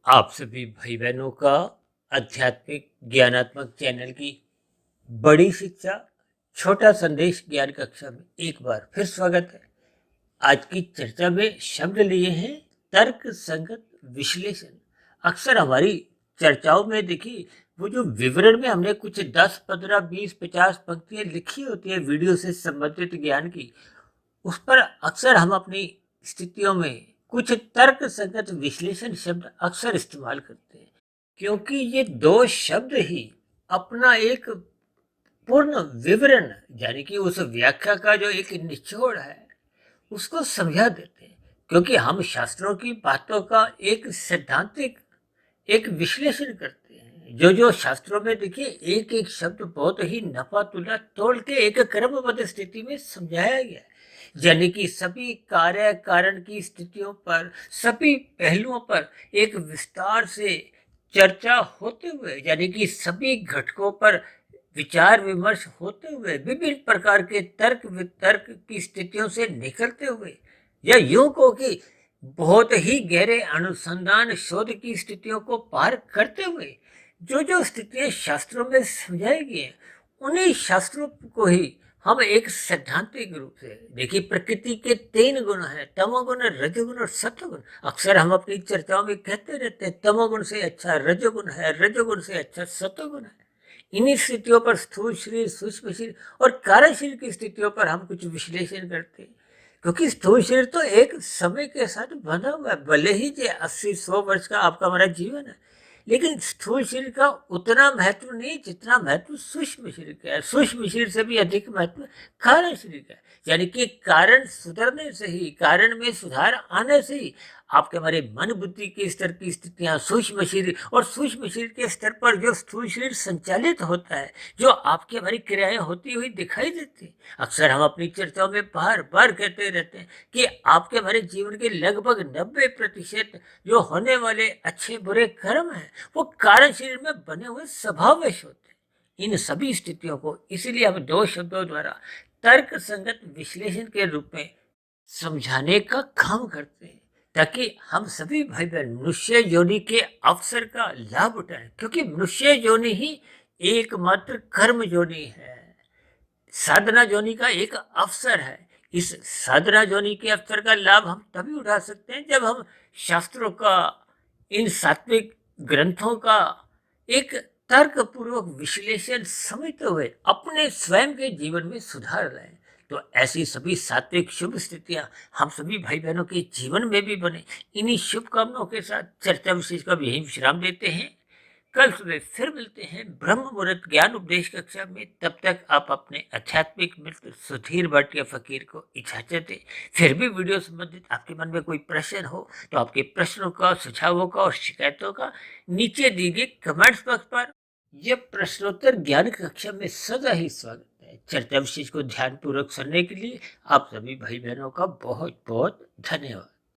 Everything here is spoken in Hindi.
आप सभी भाई बहनों का आध्यात्मिक ज्ञानात्मक चैनल की बड़ी शिक्षा छोटा संदेश ज्ञान कक्षा में एक बार फिर स्वागत है। आज की चर्चा में शब्द लिए हैं तर्क संगत विश्लेषण। अक्सर हमारी चर्चाओं में देखिए वो जो विवरण में हमने कुछ 10, 15, 20, 50 पंक्तियां लिखी होती है वीडियो से संबंधित ज्ञान की, उस पर अक्सर हम अपनी स्थितियों में कुछ तर्क संगत विश्लेषण शब्द अक्सर इस्तेमाल करते हैं, क्योंकि ये दो शब्द ही अपना एक पूर्ण विवरण यानी कि उस व्याख्या का जो एक निचोड़ है उसको समझा देते हैं। क्योंकि हम शास्त्रों की बातों का एक सैद्धांतिक एक विश्लेषण करते हैं। जो जो शास्त्रों में देखिए एक एक शब्द बहुत ही नफा तुला तोड़ के एक क्रमबद्ध स्थिति में समझाया गया है। यानी कि सभी कार्य कारण की स्थितियों पर, सभी पहलुओं पर एक विस्तार से चर्चा होते हुए, यानी कि सभी घटकों पर विचार विमर्श होते हुए, विभिन्न प्रकार के तर्क वितर्क की स्थितियों से निकलते हुए, या यूं को कि बहुत ही गहरे अनुसंधान शोध की स्थितियों को पार करते हुए जो जो स्थितियां शास्त्रों में समझाई गई हैं, उन्हीं शास्त्रों को ही हम एक सैद्धांतिक रूप से देखिए। प्रकृति के 3 गुण हैं, तमोगुण, रजोगुण और सत्वगुण। अक्सर हम अपनी चर्चाओं में कहते रहते हैं तमोगुण से अच्छा रजोगुण है, रजोगुण से अच्छा सत्वगुण है। इन्हीं स्थितियों पर स्थूल शरीर, सूक्ष्म शरीर और कार्य शरीर की स्थितियों पर हम कुछ विश्लेषण करते हैं। क्योंकि स्थूल शरीर तो एक समय के साथ बंधा हुआ है, भले ही जो 80-100 वर्ष का आपका हमारा जीवन है, लेकिन स्थूल शरीर का उतना महत्व नहीं जितना महत्व सूक्ष्म शरीर का है। सूक्ष्म शरीर से भी अधिक महत्व कारण शरीर का है। यानी कि कारण सुधरने से ही, कारण में सुधार आने से ही आपके हमारे मन बुद्धि के स्तर की स्थितियां सूक्ष्म शरीर, और सूक्ष्म शरीर के स्तर पर जो स्थूल शरीर संचालित होता है, जो आपकी हमारी क्रियाएं होती हुई दिखाई देती है। अक्सर हम अपनी चर्चाओं में बार बार कहते रहते हैं कि आपके हमारे जीवन के लगभग 90% जो होने वाले अच्छे बुरे कर्म हैं वो कारण शरीर में बने हुए स्वभाववश होते हैं। इन सभी स्थितियों को इसीलिए हम 2 शब्दों द्वारा तर्क संगत विश्लेषण के रूप में समझाने का काम करते हैं, ताकि हम सभी भाई बहन मनुष्य योनि के अवसर का लाभ उठाएं। क्योंकि मनुष्य योनि ही एकमात्र कर्म योनि है, साधना जोनी का एक अवसर है। इस साधना जोनी के अवसर का लाभ हम तभी उठा सकते हैं जब हम शास्त्रों का, इन सात्विक ग्रंथों का एक तर्क पूर्वक विश्लेषण समझते हुए अपने स्वयं के जीवन में सुधार लाएं। तो ऐसी सभी सात्विक शुभ स्थितियां हम सभी भाई बहनों के जीवन में भी बने, इन्हीं शुभकामनाओं के साथ चर्चा विशेष का यही विश्राम देते हैं। कल सुबह फिर मिलते हैं ब्रह्म मुहूर्त ज्ञान उपदेश कक्षा में। तब तक आप अपने आध्यात्मिक मित्र सुधीर भाटिया फकीर को इजाजत दें। फिर भी वीडियो संबंधित आपके मन में कोई प्रश्न हो तो आपके प्रश्नों का, सुझावों का और शिकायतों का नीचे दी गई कमेंट्स बॉक्स पर यह प्रश्नोत्तर ज्ञान कक्षा में सदा ही स्वागत है। चर्चा विशेष को ध्यान पूर्वक सुनने के लिए आप सभी भाई बहनों का बहुत बहुत धन्यवाद।